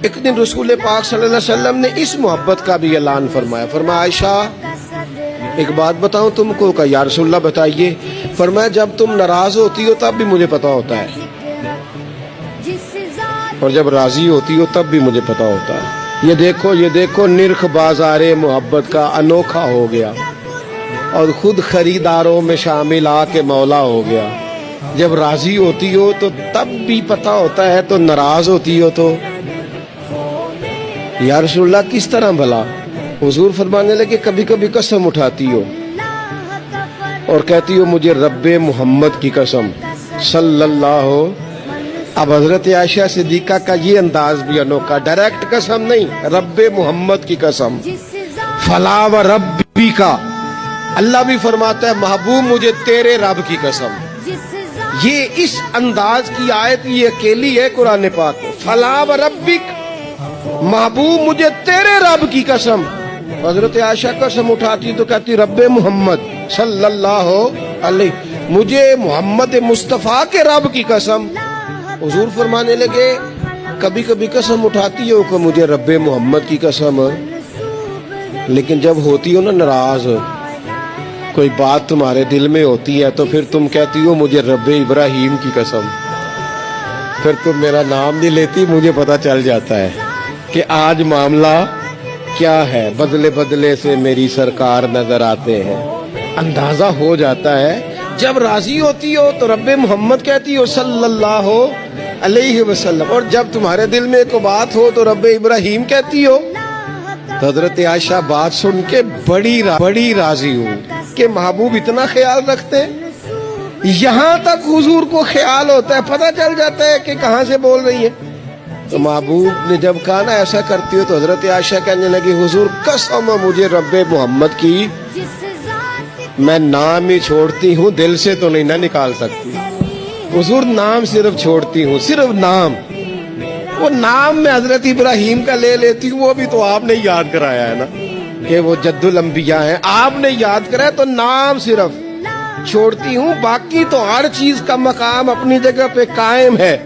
ایک دن رسول پاک صلی اللہ علیہ وسلم نے اس محبت کا بھی اعلان فرمایا. فرمایا عائشہ ایک بات بتاؤں تم کو؟ کہ یا رسول اللہ بتائیے. فرمایا جب تم ناراض ہوتی ہو تب بھی مجھے پتا ہوتا ہے, اور جب راضی ہوتی ہو تب بھی مجھے پتا ہوتا ہے. یہ دیکھو نرخ بازار محبت کا انوکھا ہو گیا, اور خود خریداروں میں شامل آ کے مولا ہو گیا. جب راضی ہوتی ہو تو تب بھی پتا ہوتا ہے, تو ناراض ہوتی ہو تو یا رسول اللہ کس طرح بھلا؟ حضور فرمانے لگے کبھی کبھی قسم اٹھاتی ہو اور کہتی ہو مجھے رب محمد کی قسم صلی اللہ ہو. اب حضرت عائشہ صدیقہ کا یہ انداز بھی انوکھا, ڈائریکٹ قسم نہیں, رب محمد کی قسم. فلا و ربی کا, اللہ بھی فرماتا ہے محبوب مجھے تیرے رب کی قسم. یہ اس انداز کی آیت یہ اکیلی ہے قرآن پاک. فلا و ربک, محبوب مجھے تیرے رب کی قسم. حضرت عائشہ قسم اٹھاتی تو کہتی رب محمد صلی اللہ علیہ, مجھے محمد مصطفیٰ کے رب کی قسم. حضور فرمانے لگے کبھی کبھی قسم اٹھاتی ہو کہ مجھے رب محمد کی قسم, لیکن جب ہوتی ہو نا ناراض, کوئی بات تمہارے دل میں ہوتی ہے تو پھر تم کہتی ہو مجھے رب ابراہیم کی قسم. پھر تم میرا نام نہیں لیتی, مجھے پتا چل جاتا ہے کہ آج معاملہ کیا ہے. بدلے بدلے سے میری سرکار نظر آتے ہیں, اندازہ ہو جاتا ہے. جب راضی ہوتی ہو تو رب محمد کہتی ہو صلی اللہ علیہ وسلم, اور جب تمہارے دل میں کوئی بات ہو تو رب ابراہیم کہتی ہو. تو حضرت عائشہ بات سن کے بڑی راضی ہوں کہ محبوب اتنا خیال رکھتے. یہاں تک حضور کو خیال ہوتا ہے, پتہ چل جاتا ہے کہ کہاں سے بول رہی ہے. تو محبوب نے جب کہا نا ایسا کرتی ہو, تو حضرت عائشہ کہنے لگی حضور قسم مجھے رب محمد کی, میں نام ہی چھوڑتی ہوں, دل سے تو نہیں نہ نکال سکتی. حضور نام صرف چھوڑتی ہوں, صرف نام. وہ نام میں حضرت ابراہیم کا لے لیتی ہوں, وہ بھی تو آپ نے یاد کرایا ہے نا کہ وہ جد الانبیاء ہیں, آپ نے یاد کرایا. تو نام صرف چھوڑتی ہوں, باقی تو ہر چیز کا مقام اپنی جگہ پہ قائم ہے.